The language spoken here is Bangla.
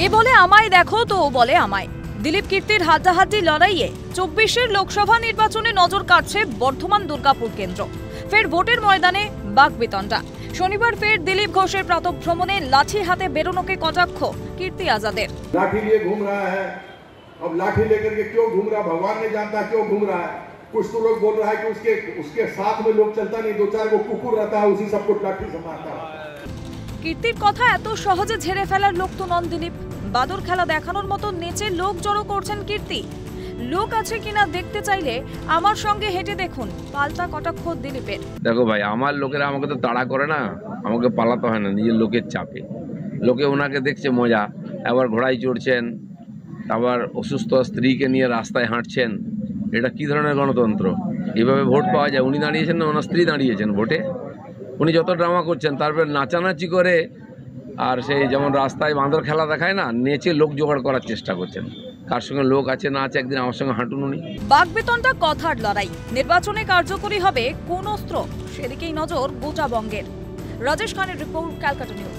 এ বলে আমায় দেখো তো ও বলে আমায়। দিলীপ কীর্তির হাড্ডাহাড্ডি লড়াইয়ে 24-এর লোকসভা নির্বাচনে নজর কাটছে বর্ধমান দুর্গাপুর কেন্দ্র। ফের ভোটের ময়দানে বাকবিতণ্ডা। শনিবার ফের দিলীপ ঘোষের প্রাতঃভ্রমণে লাঠি হাতে বেরোনোকে কটাক্ষ কীর্তি আজাদের। लाठी लिए घूम रहा है, अब लाठी लेकर के क्यों घूम रहा, भगवान ने जानता क्यों घूम रहा है। कुछ तो लोग बोल रहा है कि उसके साथ में लोग चलता नहीं, 2-4 को कुकुर रहता है, उसी सबको लाठी से मारता है। কীর্তির কথা এত সহজে ঝেড়ে ফেলার লোক তো নন দিলীপ। বাদর খেলা দেখানোর মতো নেচে লোক জড়ো করছেন কীর্তি। লোক আছে কিনা দেখতে চাইলে আমার সঙ্গে হেঁটে দেখুন, পাল্টা কটাক্ষ দিলীপের। দেখো ভাই, আমার লোকেরা আমাকে তো তাড়া করে না, আমাকে পালাতে হয় না, নিজের লোকের চাপে। লোকে ওনাকে দেখছে মজা, আবার ঘোড়ায় চড়ছেন, আবার অসুস্থ স্ত্রীকে নিয়ে রাস্তায় হাঁটছেন। এটা কি ধরনের গণতন্ত্র? এভাবে ভোট পাওয়া যায়? উনি দাঁড়িয়েছেন না ওনার স্ত্রী দাঁড়িয়েছেন ভোটে? উনি যত ড্রামা করছেন, তারপর নাচানাচি করে আর সেই যেমন রাস্তায় বাঁদর খেলা দেখায় না, নেচে লোক জোগাড় করার চেষ্টা করছেন। কার সঙ্গে লোক আছে না আছে, একদিন আমার সঙ্গে হাঁটুন উনি। বাকবেতনটা কথার লড়াই। নির্বাচনে কার্যকরী হবে কোন অস্ত্র, সেদিকেই নজর গোটা বঙ্গের। রাজেশ খানের রিপোর্ট, ক্যালকাটা নিউজ।